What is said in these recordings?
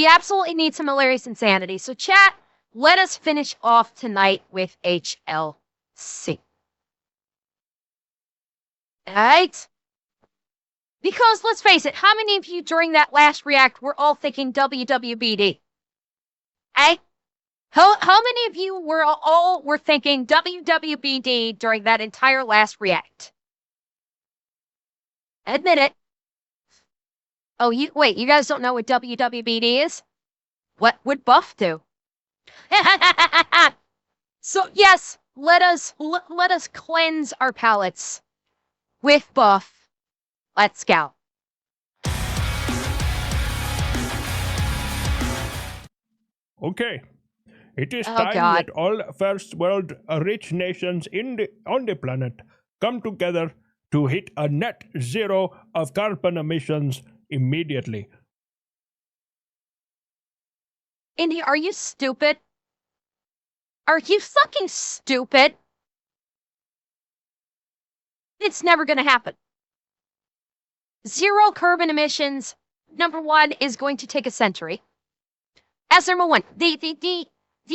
We absolutely need some hilarious insanity. So chat, let us finish off tonight with HLC. Alright? Because, let's face it, how many of you during that last react were all thinking WWBD? Eh? How many of you were thinking WWBD during that entire last react? Admit it. Oh, you guys don't know what WWBD is? What would Buff do? So yes, let us cleanse our palates with Buff. Let's go. Okay. It is time that all first world rich nations on the planet come together to hit a net zero of carbon emissions immediately. Indy, are you stupid? Are you fucking stupid? It's never gonna happen. Zero carbon emissions, number one, is going to take a century. As number one, the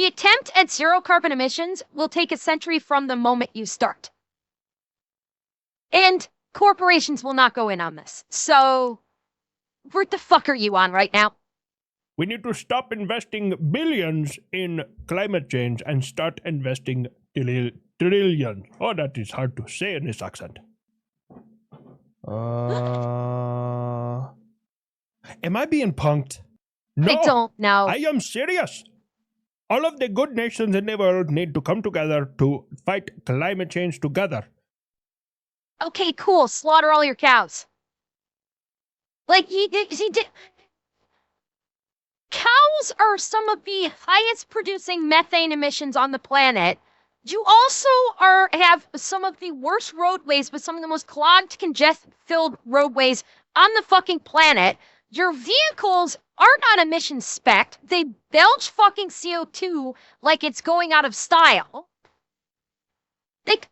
attempt at zero carbon emissions will take a century from the moment you start. And corporations will not go in on this. So, what the fuck are you on right now? We need to stop investing billions in climate change and start investing trillions. Oh, that is hard to say in this accent. Am I being punked? No, I don't know. I am serious. All of the good nations in the world need to come together to fight climate change together. Okay, cool. Slaughter all your cows. Like, cows are some of the highest producing methane emissions on the planet. You also have some of the worst roadways with some of the most clogged, congestion-filled roadways on the fucking planet. Your vehicles aren't on emission spec. They belch fucking CO2 like it's going out of style. Like,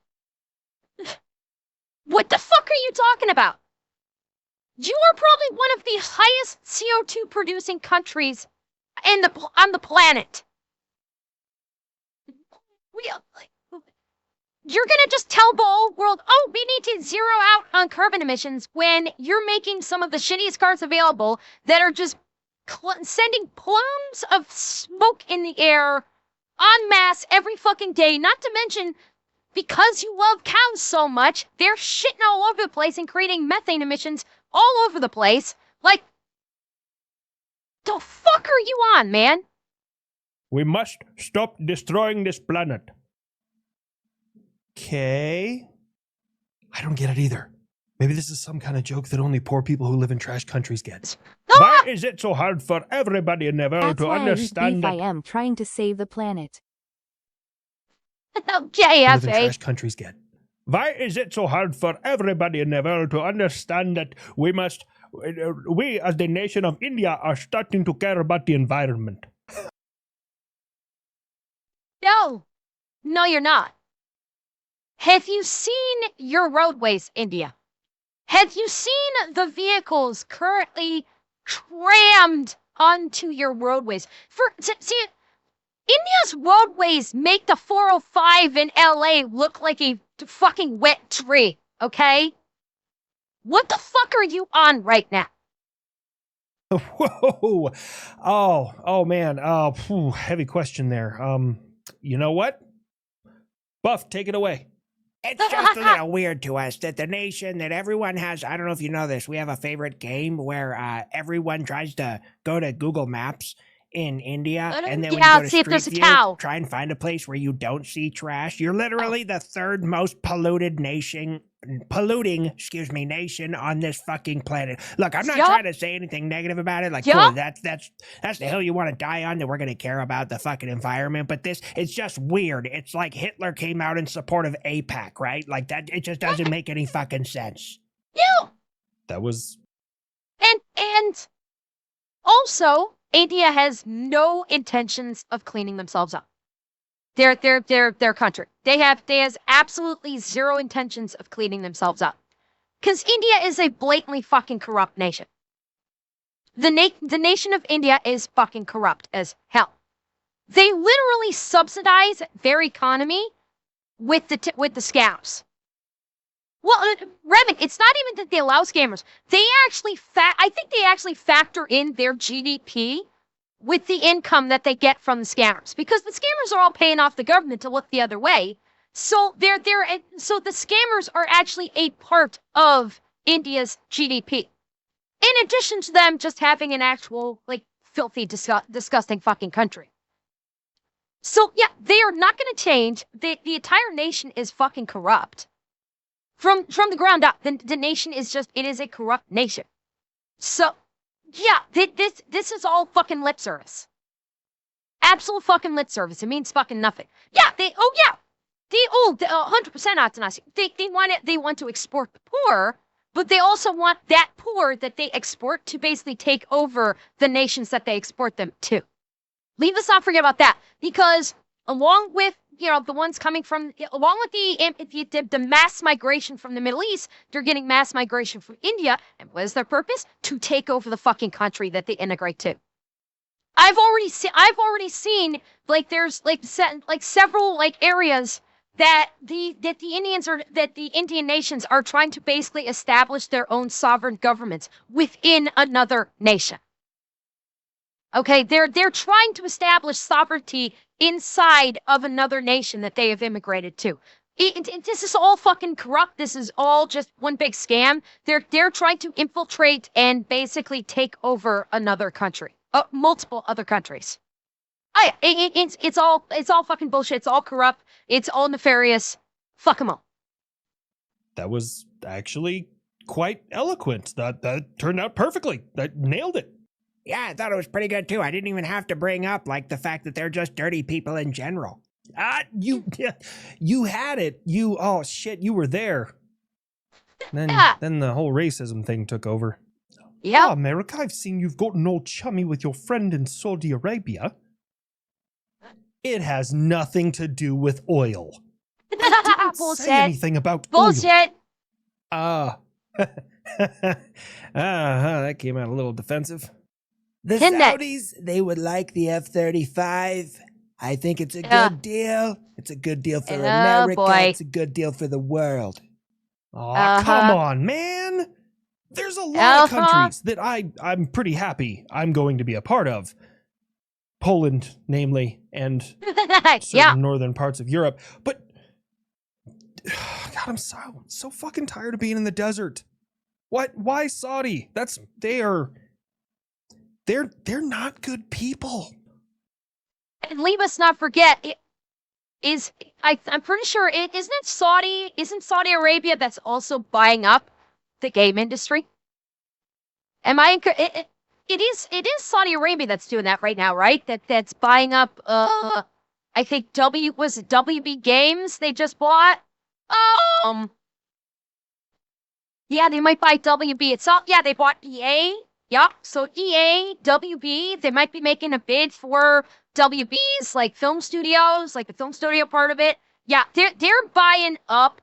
what the fuck are you talking about? You are probably one of the highest CO2 producing countries on the planet. You're gonna just tell the whole world, oh, we need to zero out on carbon emissions when you're making some of the shittiest cars available that are just sending plumes of smoke in the air en masse every fucking day. Not to mention, because you love cows so much, they're shitting all over the place and creating methane emissions all over the place. Like, the fuck are you on, man? We must stop destroying this planet. Okay. I don't get it either. Maybe this is some kind of joke that only poor people who live in trash countries get. Why is it so hard for everybody in the world to understand that? I am trying to save the planet. Okay, live in trash countries get. Why is it so hard for everybody in the world to understand that we as the nation of India are starting to care about the environment? No, you're not. Have you seen your roadways, India? Have you seen the vehicles currently crammed onto your roadways? See, India's roadways make the 405 in LA look like a fucking wet tree, okay? What the fuck are you on right now? Whoa. Oh man. Heavy question there. You know what? Buff, take it away. It's just a little weird to us that the nation that everyone has, I don't know if you know this, we have a favorite game where everyone tries to go to Google Maps in India, and then when you go to see if there's a cow. Try and find a place where you don't see trash. You're literally the third most polluting nation on this fucking planet. Look, I'm not trying to say anything negative about it. Like, cool, that's the hill you want to die on, that we're gonna care about the fucking environment. But it's just weird. It's like Hitler came out in support of AIPAC, right? Like that. It just doesn't make any fucking sense. That was. And also, India has no intentions of cleaning themselves up. Their country. They has absolutely zero intentions of cleaning themselves up. Because India is a blatantly fucking corrupt nation. The nation of India is fucking corrupt as hell. They literally subsidize their economy with the scams. Well, Revan, it's not even that they allow scammers. They actually I think they actually factor in their GDP with the income that they get from the scammers, because the scammers are all paying off the government to look the other way. So so the scammers are actually a part of India's GDP. In addition to them just having an actual, like, filthy, disgusting fucking country. So, yeah, they are not going to change. The entire nation is fucking corrupt. From the ground up, the nation is just, it is a corrupt nation. So, yeah, this is all fucking lip service. Absolute fucking lip service. It means fucking nothing. Yeah, they 100% they want to export the poor, but they also want that poor that they export to basically take over the nations that they export them to. Let's not forget about that, because along with, the ones coming from, along with the mass migration from the Middle East, they're getting mass migration from India. And what is their purpose? To take over the fucking country that they integrate to. I've already seen, like, there's several areas that the Indian nations are trying to basically establish their own sovereign governments within another nation. Okay, they're trying to establish sovereignty inside of another nation that they have immigrated to. This is all fucking corrupt. This is all just one big scam. They're trying to infiltrate and basically take over another country, multiple other countries. It's all fucking bullshit. It's all corrupt. It's all nefarious. Fuck them all. That was actually quite eloquent. That turned out perfectly. That nailed it. Yeah, I thought it was pretty good too. I didn't even have to bring up, like, the fact that they're just dirty people in general. You had it. Oh shit, you were there. Then the whole racism thing took over. Yeah. Oh, America, I've seen you've gotten all chummy with your friend in Saudi Arabia. It has nothing to do with oil. I didn't say anything about bullshit. Oil. That came out a little defensive. The Saudis, they would like the F-35. I think it's a good deal. It's a good deal for America. Boy. It's a good deal for the world. Oh, come on, man. There's a lot of countries that I'm pretty happy I'm going to be a part of. Poland, namely, and certain northern parts of Europe. But, God, I'm so fucking tired of being in the desert. Why Saudi? They're not good people. And leave us not forget, I'm pretty sure isn't Saudi Arabia that's also buying up the game industry? It is Saudi Arabia that's doing that right now, right? That's buying up I think WB Games they just bought? Yeah, they might buy WB itself. Yeah, they bought EA. Yep. So EA, WB, they might be making a bid for WB's, like, film studios, like the film studio part of it. Yeah, they're buying up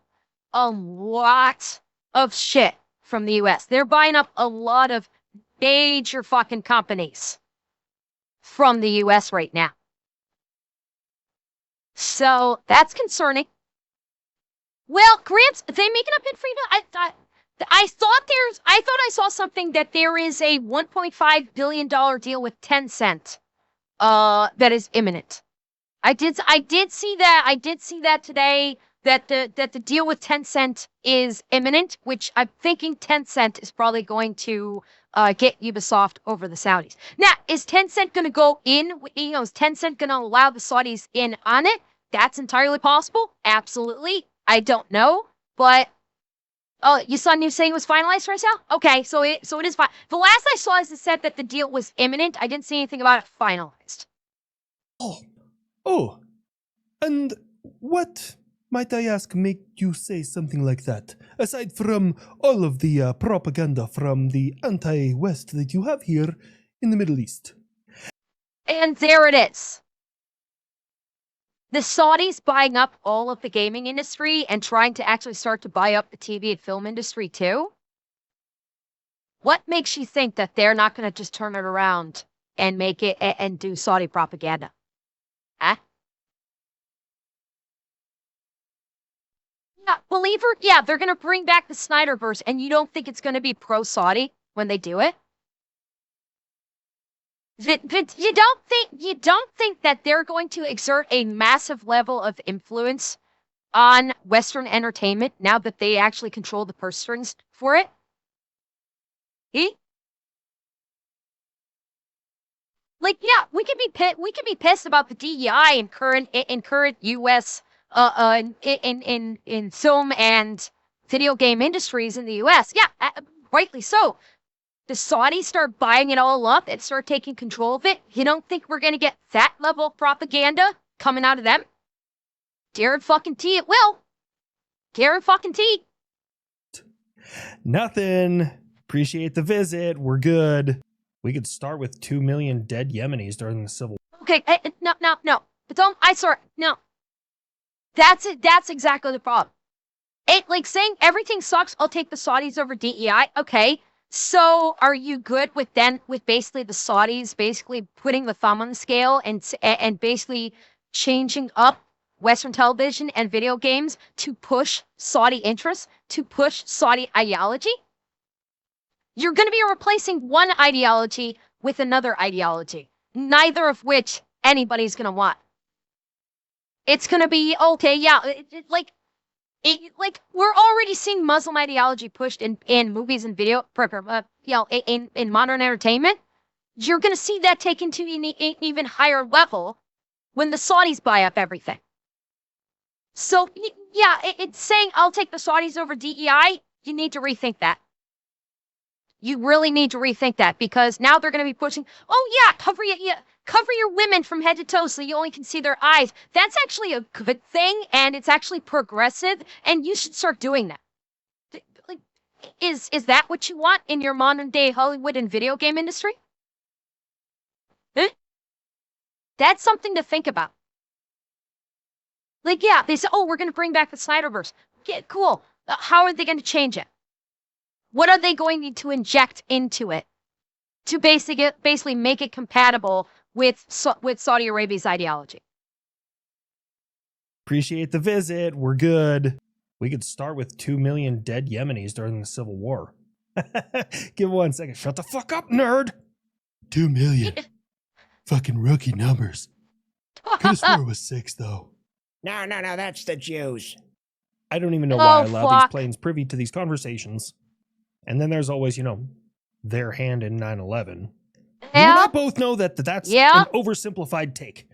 a lot of shit from the US. They're buying up a lot of major fucking companies from the US right now. So that's concerning. Well, Gramps, they making a bid for you? I thought I saw something that there is a $1.5 billion deal with Tencent that is imminent. I did see that. I did see that today, that the deal with Tencent is imminent, which I'm thinking Tencent is probably going to get Ubisoft over the Saudis. Now, is Tencent going to go in? Is Tencent going to allow the Saudis in on it? That's entirely possible. Absolutely. I don't know, but oh, you saw news saying it was finalized right now? Okay, so it is fine. The last I saw is it said that the deal was imminent. I didn't see anything about it finalized. Oh, and what, might I ask, make you say something like that? Aside from all of the propaganda from the anti-West that you have here in the Middle East. And there it is. The Saudis buying up all of the gaming industry and trying to actually start to buy up the TV and film industry too. What makes you think that they're not going to just turn it around and make it and do Saudi propaganda? Huh? Yeah, believer, yeah, they're going to bring back the Snyderverse, and you don't think it's going to be pro-Saudi when they do it? But you don't think that they're going to exert a massive level of influence on Western entertainment now that they actually control the purse strings for it? Like, yeah, we could be pissed about the DEI in current U.S. In film and video game industries in the U.S. Yeah, rightly so. The Saudis start buying it all up and start taking control of it. You don't think we're gonna get that level of propaganda coming out of them? Guarantee it will. Guarantee. Nothing. Appreciate the visit. We're good. We could start with 2 million dead Yemenis during the civil war. Okay, no. But don't, no. That's it. That's exactly the problem. It, like, saying everything sucks, I'll take the Saudis over DEI. Okay, so are you good with basically the Saudis basically putting the thumb on the scale and basically changing up Western television and video games to push Saudi interests, to push Saudi ideology? You're going to be replacing one ideology with another ideology, neither of which anybody's going to want. It's going to be, okay, yeah, we're already seeing Muslim ideology pushed in movies and video, in modern entertainment. You're going to see that taken to an even higher level when the Saudis buy up everything. So, yeah, it's saying I'll take the Saudis over DEI. You need to rethink that. You really need to rethink that, because now they're going to be pushing, oh yeah, cover your women from head to toe so you only can see their eyes. That's actually a good thing, and it's actually progressive, and you should start doing that. Like, is that what you want in your modern day Hollywood and video game industry? Huh? That's something to think about. Like, yeah, they say, oh, we're going to bring back the Snyderverse. Yeah, cool. How are they going to change it? What are they going to inject into it to basically make it compatible with Saudi Arabia's ideology? Appreciate the visit. We're good. We could start with 2 million dead Yemenis during the civil war. Give 1 second. Shut the fuck up, nerd. 2 million. Fucking rookie numbers. Could have swore it was 6, though. No, that's the Jews. I don't even know why I allow these planes privy to these conversations. And then there's always, their hand in 9/11. Yeah. You and I both know that's an oversimplified take.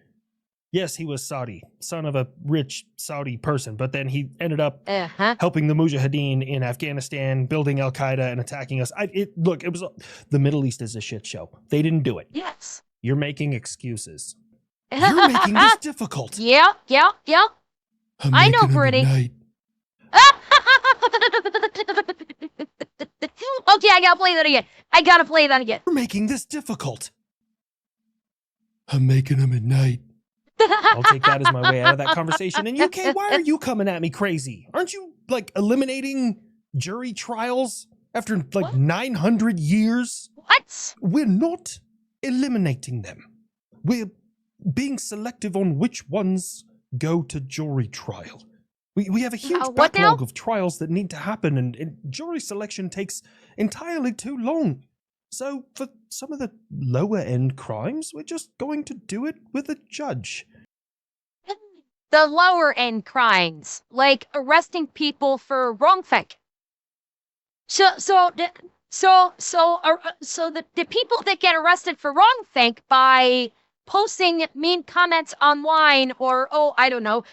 Yes, he was Saudi, son of a rich Saudi person, but then he ended up helping the Mujahideen in Afghanistan, building Al-Qaeda and attacking us. Look, it was the Middle East is a shit show. They didn't do it. Yes. You're making excuses. You're making this difficult. Yeah. I know, Pretty. Okay, I gotta play that again. You're making this difficult. I'm making them at night. I'll take that as my way out of that conversation. And UK, why are you coming at me crazy? Aren't you, eliminating jury trials after, 900 years? What? We're not eliminating them. We're being selective on which ones go to jury trial. We have a huge backlog of trials that need to happen, and jury selection takes entirely too long. So for some of the lower end crimes, we're just going to do it with a judge. The lower end crimes, like arresting people for wrongthink. So the people that get arrested for wrongthink by posting mean comments online or,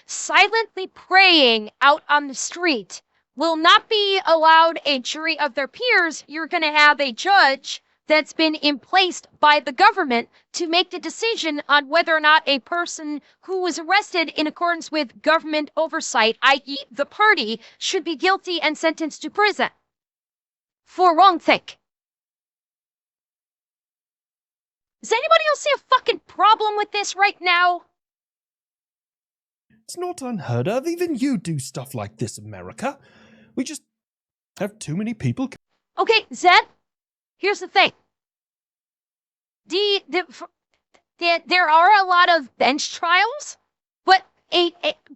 silently praying out on the street will not be allowed a jury of their peers. You're going to have a judge that's been emplaced by the government to make the decision on whether or not a person who was arrested in accordance with government oversight, i.e. the party, should be guilty and sentenced to prison for wrongthink. Does anybody else see a fucking problem with this right now? It's not unheard of. Even you do stuff like this, America. We just have too many people. Okay, Zed, here's the thing. There are a lot of bench trials, but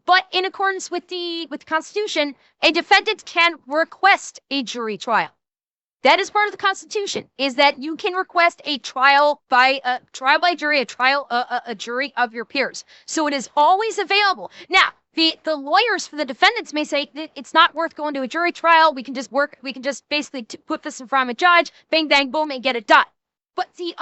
but in accordance with the Constitution, a defendant can request a jury trial. That is part of the Constitution, is that you can request a trial by jury, a jury of your peers. So it is always available. Now, the lawyers for the defendants may say it's not worth going to a jury trial. We can just basically put this in front of a judge, bang, bang, boom, and get it done. But the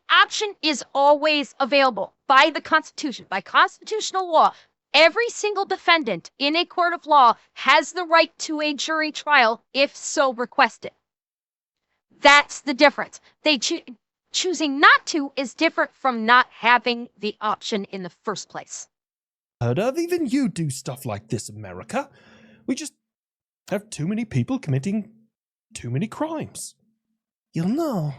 option is always available by the Constitution, by constitutional law. Every single defendant in a court of law has the right to a jury trial if so requested. That's the difference. Choosing not to is different from not having the option in the first place. Heard of? Even you do stuff like this, America. We just have too many people committing too many crimes. You know,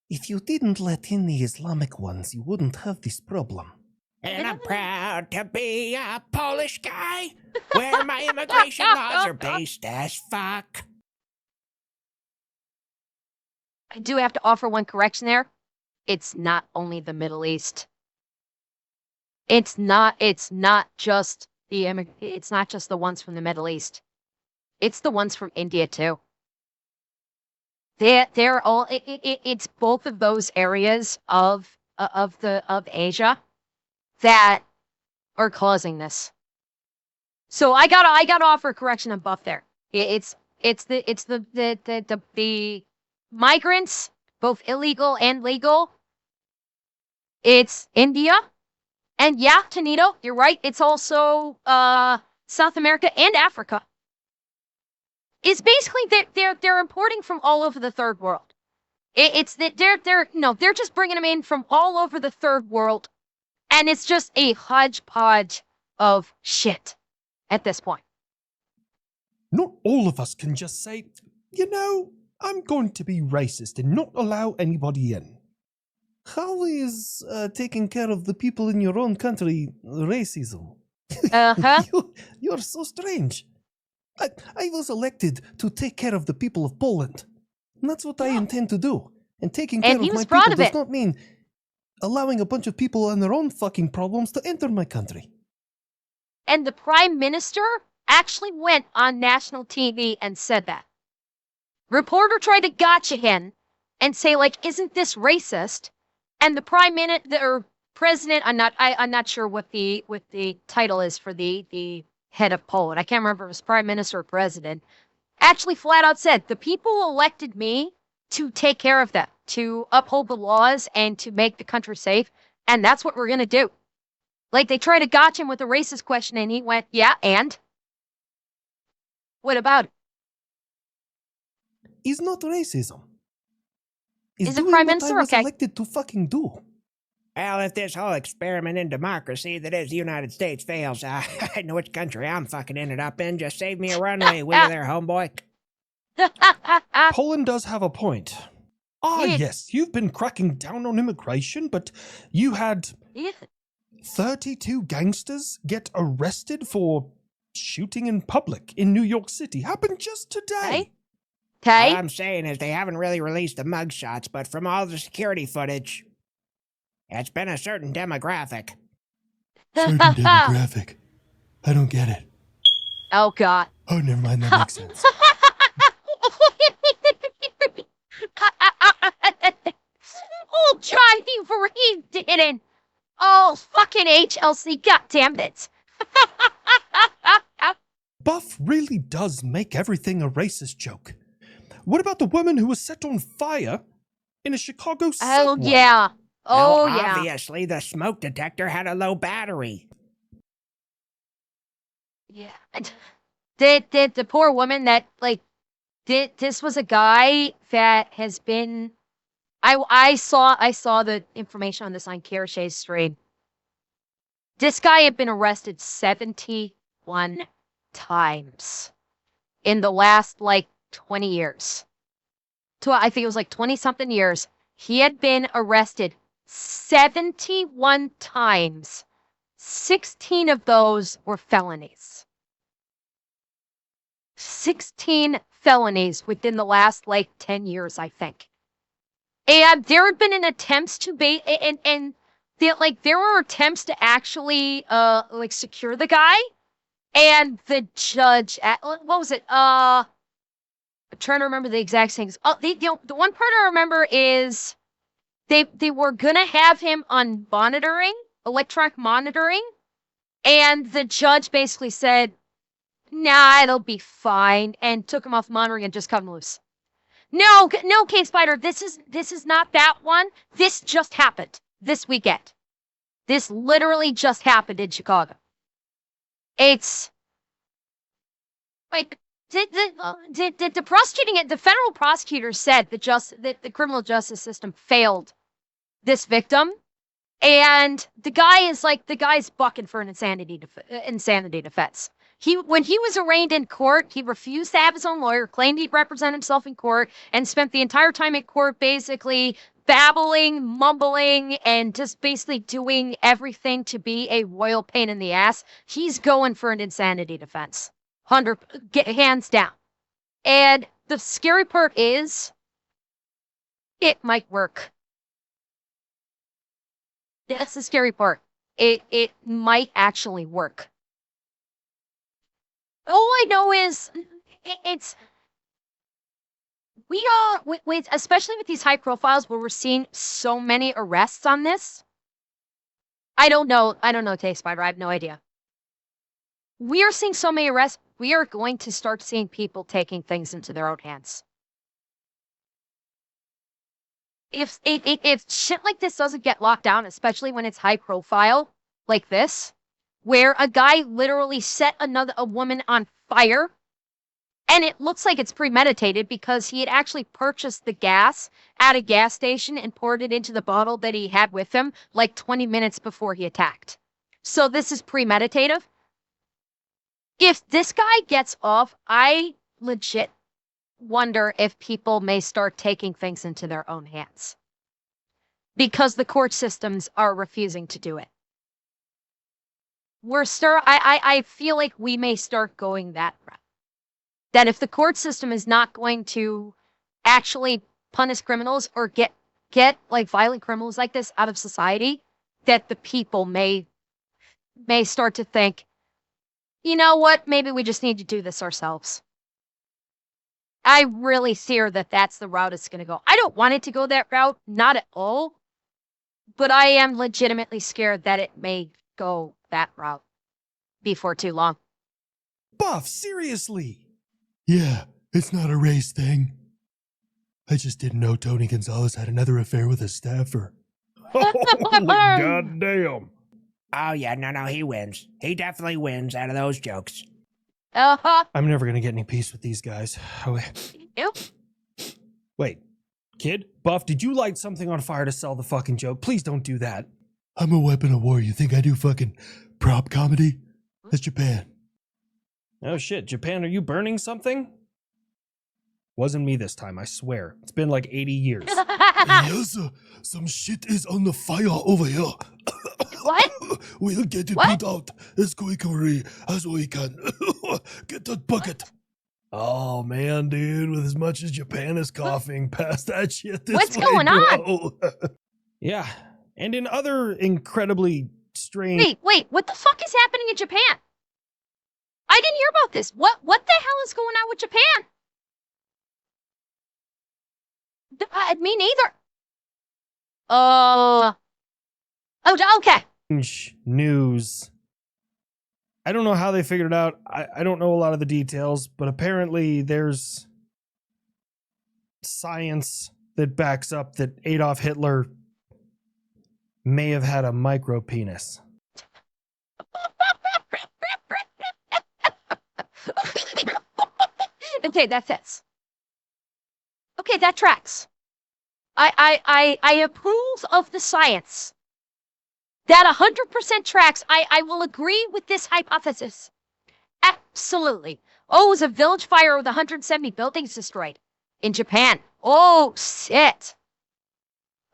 if you didn't let in the Islamic ones, you wouldn't have this problem. And I'm proud to be a Polish guy, where my immigration laws are based as fuck. I do have to offer one correction there. It's not only the Middle East. It's not just the ones from the Middle East. It's the ones from India too. They're all it's both of those areas of Asia that are causing this. So I gotta offer a correction and buff there. It's the migrants, both illegal and legal. It's India. And yeah, Tonito, you're right. It's also South America and Africa. It's basically they're importing from all over the third world. It's that they're just bringing them in from all over the third world, and it's just a hodgepodge of shit at this point. Not all of us can just say, I'm going to be racist and not allow anybody in. How is taking care of the people in your own country racism? Uh-huh. You're so strange. I was elected to take care of the people of Poland. And that's what I intend to do. And taking care of my people does not mean allowing a bunch of people and their own fucking problems to enter my country. And the Prime Minister actually went on national TV and said that. Reporter tried to gotcha him and say, isn't this racist? And the president, I'm not sure what the title is for the head of Poland. I can't remember if it was prime minister or president. Actually flat out said, the people elected me to take care of them, to uphold the laws and to make the country safe. And that's what we're going to do. They tried to gotcha him with a racist question and he went, yeah, and? What about it? It's not racism. Is it prime minister? I was elected to fucking do. Well, if this whole experiment in democracy that is the United States fails, I know which country I'm fucking ended up in. Just save me a runway, will you there, homeboy? Poland does have a point. Yes, you've been cracking down on immigration, but you had 32 gangsters get arrested for shooting in public in New York City. Happened just today. Okay. All I'm saying is they haven't really released the mugshots, but from all the security footage, it's been a certain demographic. Certain demographic? I don't get it. Oh, God. Oh, never mind, that makes sense. Oh, John, you didn't. Oh, fucking HLC, goddamn it. Buff really does make everything a racist joke. What about the woman who was set on fire in a Chicago subway? Oh, yeah. Oh, well, yeah. Obviously, the smoke detector had a low battery. Yeah. The poor woman that, this was a guy that has been... I saw the information on this on Kirish's stream. This guy had been arrested 71 times in the last, 20 years. I think it was 20-something years. He had been arrested 71 times. 16 of those were felonies. 16 felonies within the last, 10 years, I think. And there had been an attempts to there were attempts to actually secure the guy, and the judge what was it? I'm trying to remember the exact things. Oh, the one part I remember is they were gonna have him on electronic monitoring, and the judge basically said, "Nah, it'll be fine," and took him off monitoring and just cut him loose. No, Case Spider, this is not that one. This just happened this weekend. This literally just happened in Chicago. It's like the federal prosecutor said that the criminal justice system failed this victim, and the guy's bucking for an insanity defense. When he was arraigned in court, he refused to have his own lawyer, claimed he'd represent himself in court, and spent the entire time in court basically babbling, mumbling, and just basically doing everything to be a royal pain in the ass. He's going for an insanity defense. Hands down. And the scary part is, it might work. That's the scary part. It might actually work. All I know is especially with these high profiles where we're seeing so many arrests on this. I don't know, Tay Spider. I have no idea. We are seeing so many arrests. We are going to start seeing people taking things into their own hands. If shit like this doesn't get locked down, especially when it's high profile like this, where a guy literally set a woman on fire, and it looks like it's premeditated because he had actually purchased the gas at a gas station and poured it into the bottle that he had with him like 20 minutes before he attacked. So this is premeditative. If this guy gets off, I legit wonder if people may start taking things into their own hands, because the court systems are refusing to do it. I feel like we may start going that route. That if the court system is not going to actually punish criminals or get like violent criminals like this out of society, that the people may start to think, you know what, maybe we just need to do this ourselves. I really fear that that's the route it's going to go. I don't want it to go that route, not at all, but I am legitimately scared that it may go that route before too long. Buff, seriously? Yeah, it's not a race thing. I just didn't know Tony Gonzalez had another affair with a staffer. Holy goddamn. Oh, yeah, no, he wins. He definitely wins out of those jokes. Uh-huh. I'm never going to get any peace with these guys. Nope. Wait, kid? Buff, did you light something on fire to sell the fucking joke? Please don't do that. I'm a weapon of war. You think I do fucking prop comedy? That's Japan. Oh shit, Japan, are you burning something? Wasn't me this time, I swear. It's been like 80 years. Yes, some shit is on the fire over here. What? We'll get it What? put out as quickly as we can. Get that bucket. Oh man, dude, with as much as Japan is coughing, pass that shit this What's way, going on? bro. Yeah, and in other incredibly strange... Wait, what the fuck is happening in Japan? I didn't hear about this. What the hell is going on with Japan? Me neither. Oh, okay. News. I don't know how they figured it out. I don't know a lot of the details, but apparently there's science that backs up that Adolf Hitler may have had a micro penis. Okay, that fits. Okay, that tracks. I approve of the science. That 100% tracks. I will agree with this hypothesis. Absolutely. Oh, it was a village fire with 170 buildings destroyed in Japan. Oh, shit.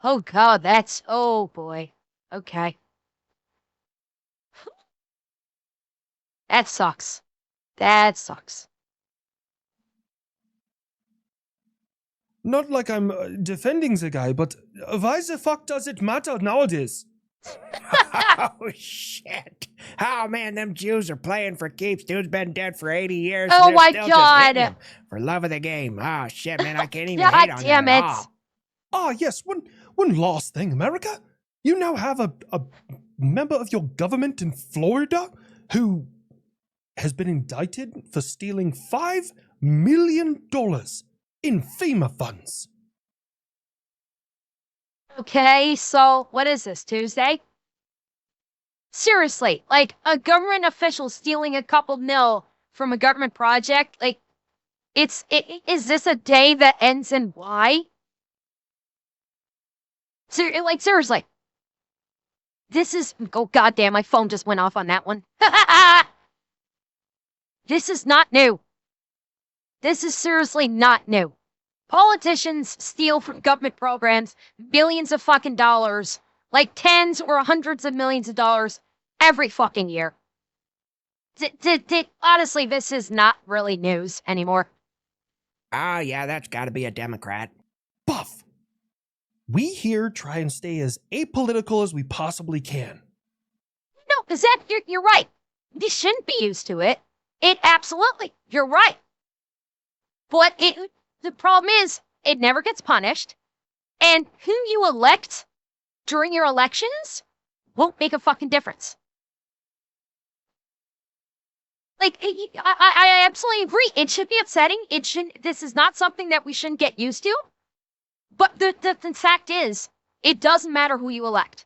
Oh, God, that's... Oh, boy. Okay. That sucks. That sucks. Not like I'm defending the guy, but why the fuck does it matter nowadays? Oh, shit. Oh, man, them Jews are playing for keeps. Dude's been dead for 80 years. Oh, and they're my still God. Just hitting him for love of the game. Oh, shit, man, I can't even God hate on damn that at it. all. Ah, yes, one last thing, America. You now have a member of your government in Florida who has been indicted for stealing $5 million in FEMA funds. Okay, so what is this, Tuesday? Seriously, like a government official stealing a couple mil from a government project, like is this a day that ends in Y? Seriously. This is, oh goddamn, my phone just went off on that one. This is not new. This is seriously not new. Politicians steal from government programs billions of fucking dollars, like tens or hundreds of millions of dollars every fucking year. Honestly, this is not really news anymore. Oh, yeah, that's gotta be a Democrat. Buff. We here try and stay as apolitical as we possibly can. No, Zach, you're right. You shouldn't be used to it. Absolutely, you're right. But the problem is, it never gets punished, and who you elect during your elections won't make a fucking difference. Like, I absolutely agree. It should be upsetting. This is not something that we shouldn't get used to. But the fact is, it doesn't matter who you elect.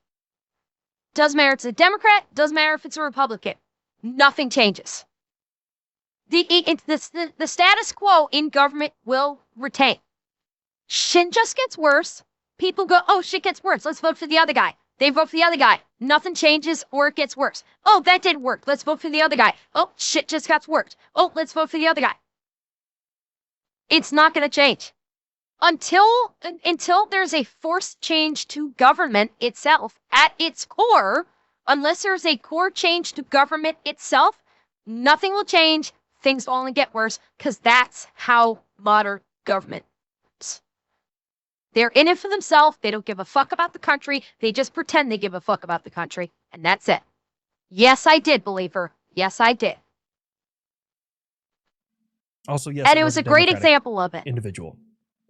Doesn't matter if it's a Democrat, doesn't matter if it's a Republican. Nothing changes. The status quo in government will retain. Shit just gets worse. People go, oh, shit gets worse. Let's vote for the other guy. They vote for the other guy. Nothing changes or it gets worse. Oh, that didn't work. Let's vote for the other guy. Oh, shit just got worse. Oh, let's vote for the other guy. It's not going to change. Until there's a forced change to government itself at its core, unless there's a core change to government itself, nothing will change. Things will only get worse because that's how modern government is. They're in it for themselves. They don't give a fuck about the country. They just pretend they give a fuck about the country. And that's it. Yes, I did, believer. Yes, I did. Also, yes. And it was a great example of it. Individual.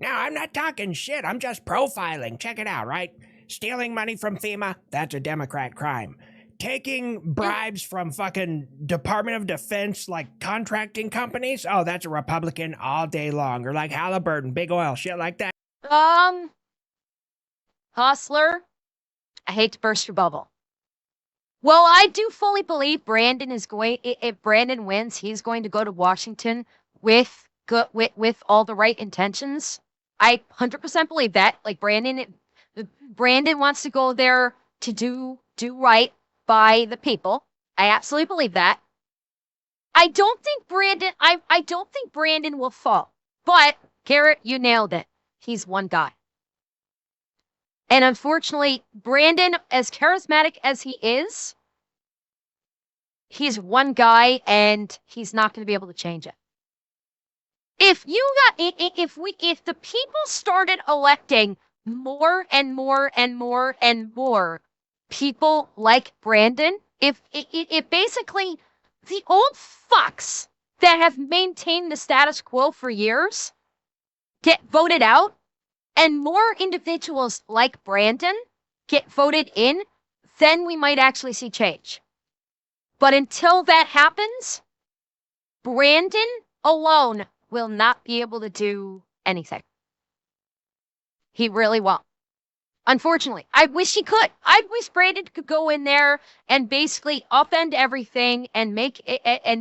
No, I'm not talking shit. I'm just profiling. Check it out, right? Stealing money from FEMA, that's a Democrat crime. Taking bribes from fucking Department of Defense, like contracting companies, oh, that's a Republican all day long. Or like Halliburton, big oil, shit like that. Hustler, I hate to burst your bubble. Well, I do fully believe Brandon is going, if Brandon wins, he's going to go to Washington with all the right intentions. I 100% believe that. Like Brandon wants to go there to do right by the people. I absolutely believe that. I don't think Brandon will fall. But Garrett, you nailed it. He's one guy. And unfortunately, Brandon, as charismatic as he is, he's one guy and he's not going to be able to change it. If the people started electing more and more and more and more people like Brandon, if basically the old fucks that have maintained the status quo for years get voted out, and more individuals like Brandon get voted in, then we might actually see change. But until that happens, Brandon alone will not be able to do anything. He really won't. Unfortunately, I wish he could. I wish Brandon could go in there and basically upend everything and make it,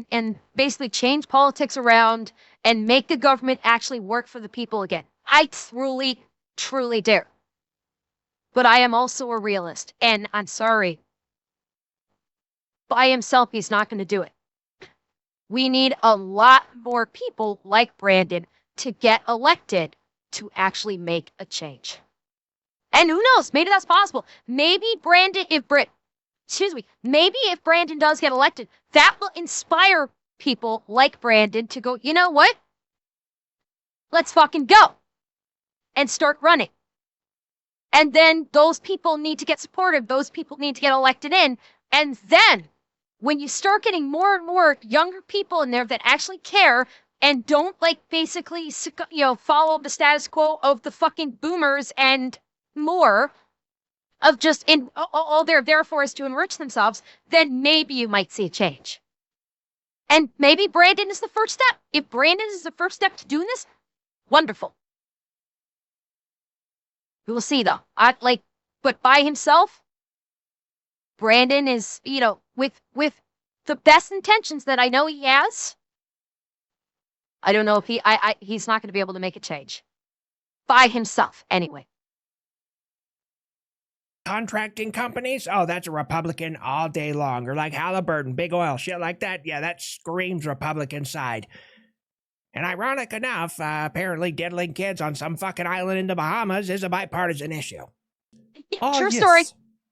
and basically change politics around and make the government actually work for the people again. I truly, truly do. But I am also a realist, and I'm sorry. By himself, he's not going to do it. We need a lot more people like Brandon to get elected to actually make a change. And who knows, maybe that's possible. Maybe if Brandon does get elected, that will inspire people like Brandon to go, you know what? Let's fucking go. and start running. And then those people need to get supported. Those people need to get elected in. And then when you start getting more and more younger people in there that actually care and don't basically, follow the status quo of the fucking boomers and more of just all they're there for is to enrich themselves, then maybe you might see a change. And maybe Brandon is the first step. If Brandon is the first step to doing this, wonderful. We will see, though. But by himself, Brandon is, with the best intentions that I know he has, I don't know if he's not going to be able to make a change. By himself, anyway. Contracting companies? Oh, that's a Republican all day long. Or like Halliburton, big oil, shit like that. Yeah, that screams Republican side. And ironic enough, apparently diddling kids on some fucking island in the Bahamas is a bipartisan issue. True story.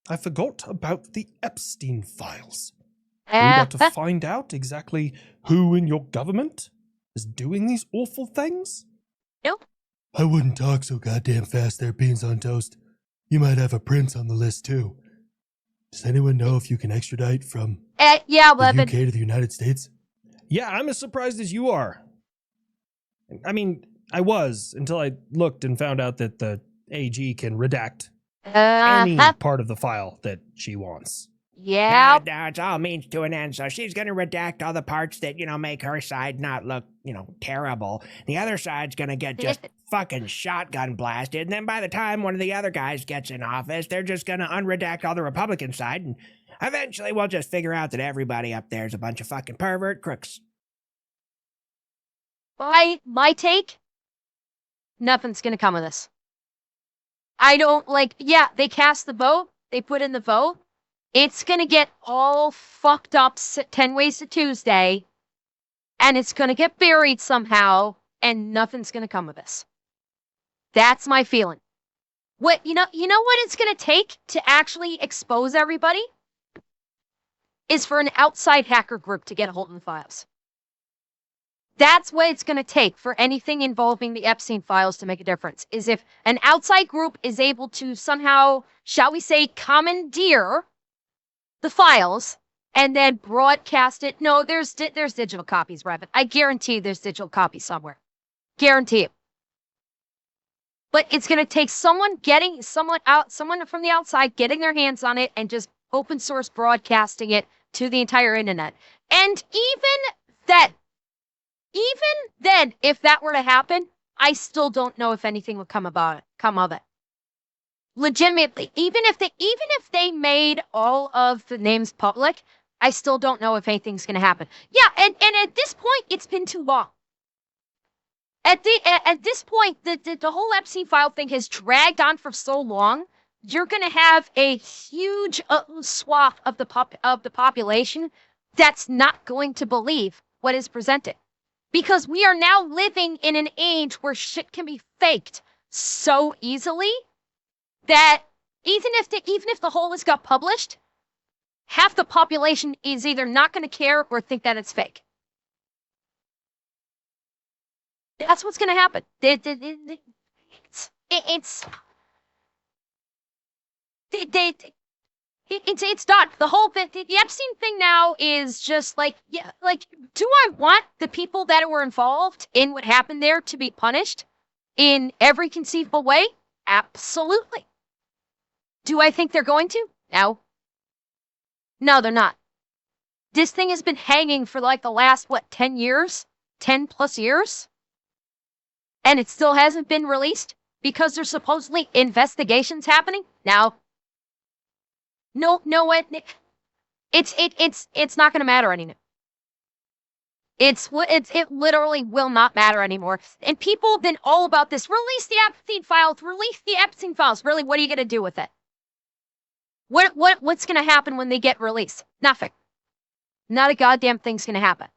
I forgot about the Epstein files. Are we about to find out exactly who in your government is doing these awful things? Nope. I wouldn't talk so goddamn fast there, beans on toast. You might have a prince on the list, too. Does anyone know if you can extradite from the UK to the United States? Yeah, I'm as surprised as you are. I mean, I was until I looked and found out that the AG can redact any part of the file that she wants. Yeah. No, it's all means to an end. So she's going to redact all the parts that, make her side not look, terrible. The other side's going to get just fucking shotgun blasted. And then by the time one of the other guys gets in office, they're just going to unredact all the Republican side. And eventually we'll just figure out that everybody up there is a bunch of fucking pervert crooks. By my take, nothing's going to come of this. I don't they cast the vote. They put in the vote. It's going to get all fucked up 10 ways to Tuesday, and it's going to get buried somehow, and nothing's going to come of this. That's my feeling. What you know what it's going to take to actually expose everybody is for an outside hacker group to get a hold of the files. That's what it's going to take for anything involving the Epstein files to make a difference, is if an outside group is able to somehow, shall we say, commandeer the files and then broadcast it. No, there's digital copies, Revan. I guarantee there's digital copies somewhere. Guarantee it. But it's going to take someone from the outside getting their hands on it and just open source broadcasting it to the entire internet. And even then, if that were to happen, I still don't know if anything would come of it. Legitimately, even if they made all of the names public, I still don't know if anything's going to happen. Yeah, and at this point, it's been too long. At this point, the whole Epstein file thing has dragged on for so long. You're going to have a huge swath of the population that's not going to believe what is presented, because we are now living in an age where shit can be faked so easily that even if the whole list got published, half the population is either not going to care or think that it's fake. That's what's going to happen. It's done. The whole bit, the Epstein thing now is just do I want the people that were involved in what happened there to be punished in every conceivable way? Absolutely. Do I think they're going to? No. No, they're not. This thing has been hanging for the last, 10 years? 10 plus years? And it still hasn't been released because there's supposedly investigations happening? No. No, it's not going to matter anymore. It literally will not matter anymore. And people have been all about this. Release the Epstein files. Release the Epstein files. Really, what are you going to do with it? What's going to happen when they get released? Nothing. Not a goddamn thing's going to happen.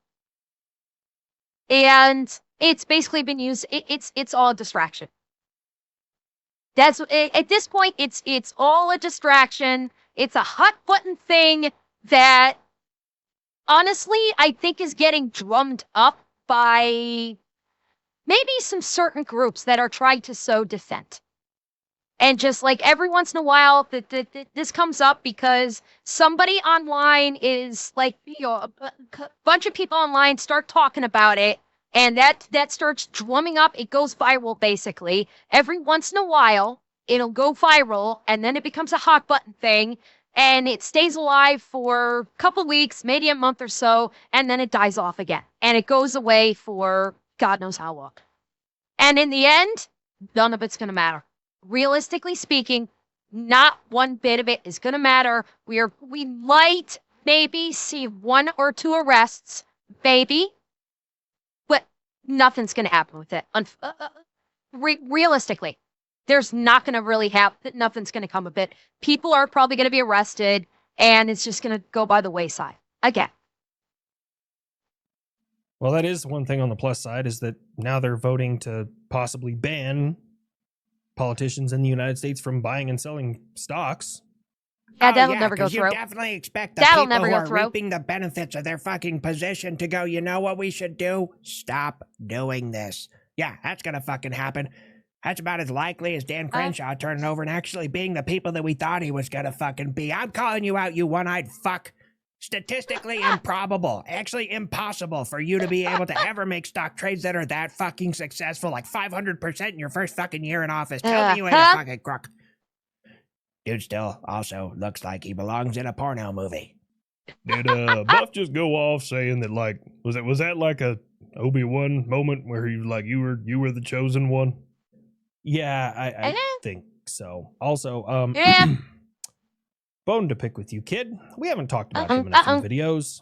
And it's basically been used. It's all a distraction. At this point, it's all a distraction. It's a hot button thing that, honestly, I think is getting drummed up by maybe some certain groups that are trying to sow dissent. And just like every once in a while, this comes up because somebody online is like, a bunch of people online start talking about it, and that starts drumming up. It goes viral, basically. Every once in a while, it'll go viral, and then it becomes a hot button thing, and it stays alive for a couple weeks, maybe a month or so, and then it dies off again. And it goes away for God knows how long. And in the end, none of it's going to matter. Realistically speaking, not one bit of it is going to matter. We might maybe see 1 or 2 arrests, maybe, but nothing's going to happen with it. Realistically, there's not going to really happen. Nothing's going to come of it. People are probably going to be arrested, and it's just going to go by the wayside again. Well, that is one thing on the plus side, is that now they're voting to possibly ban politicians in the United States from buying and selling stocks. Yeah, that'll never go through. You definitely expect the people who are reaping the benefits of their fucking position to go, you know what we should do? Stop doing this. Yeah, that's gonna fucking happen. That's about as likely as Dan Crenshaw turning over and actually being the people that we thought he was gonna fucking be. I'm calling you out, you one-eyed fuck. Statistically improbable, actually impossible for you to be able to ever make stock trades that are that fucking successful, like 500% in your first fucking year in office. Tell me you ain't a fucking crook. Dude still also looks like he belongs in a porno movie. Did Buff just go off saying that, like, was that like a Obi-Wan moment where he was like, you were the chosen one? Yeah, I think so. Also, yeah. Bone to pick with you, kid. We haven't talked about him in a few videos.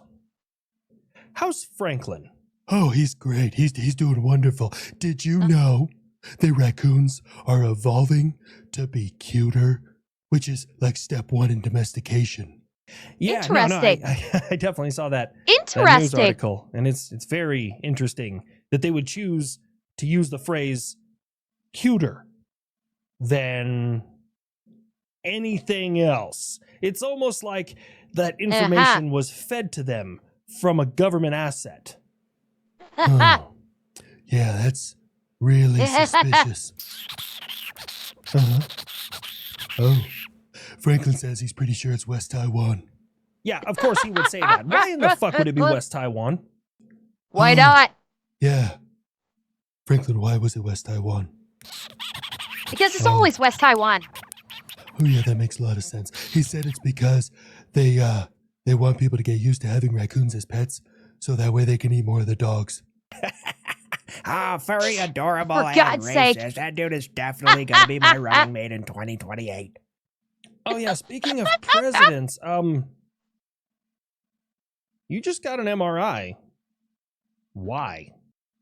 How's Franklin? Oh, he's great. He's doing wonderful. Did you know the raccoons are evolving to be cuter, which is like step 1 in domestication? Yeah, interesting. No, I definitely saw that interesting news article, and it's very interesting that they would choose to use the phrase cuter than anything else. It's almost like that information was fed to them from a government asset. Oh, yeah, that's really suspicious. Oh, Franklin says he's pretty sure it's West Taiwan. Yeah, of course he would say that. Why in the fuck would it be West Taiwan? Why not? Yeah. Franklin, why was it West Taiwan? Because it's always West Taiwan. Oh yeah, that makes a lot of sense. He said it's because they want people to get used to having raccoons as pets, so that way they can eat more of the dogs. Furry, adorable, for God's racist. sake. That dude is definitely gonna be my running mate in 2028. Oh yeah, speaking of presidents, you just got an MRI. Why?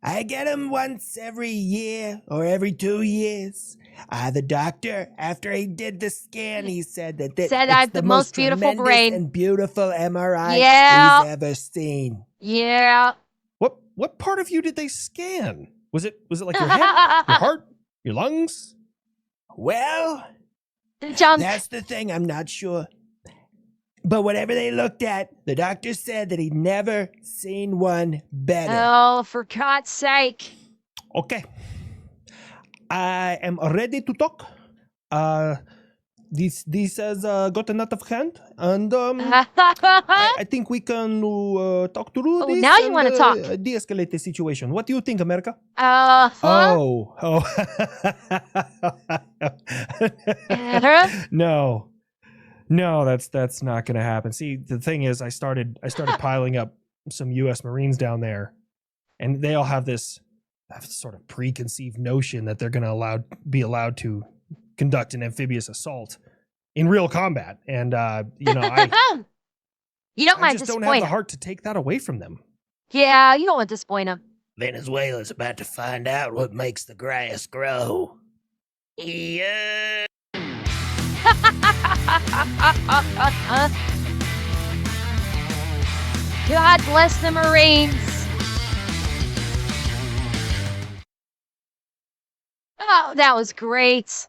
I get them once every year or every 2 years. The doctor, after he did the scan, he said that I have the most beautiful brain and beautiful MRI he's ever seen. Yeah. What part of you did they scan? Was it like your head, your heart, your lungs? Well, John, that's the thing. I'm not sure. But whatever they looked at, the doctor said that he'd never seen one better. Oh, for God's sake. Okay. I am ready to talk. This has gotten out of hand, and I think we can talk through this. Now you want to talk. De-escalate the situation. What do you think, America? Uh-huh. No, that's not going to happen. See, the thing is, I started piling up some U.S. Marines down there, and they all have this sort of preconceived notion that they're going to be allowed to conduct an amphibious assault in real combat, and you don't I just don't have the heart to take that away from them. Yeah, you don't want to disappoint them. Venezuela's about to find out what makes the grass grow. Yeah. God bless the Marines. Oh, that was great.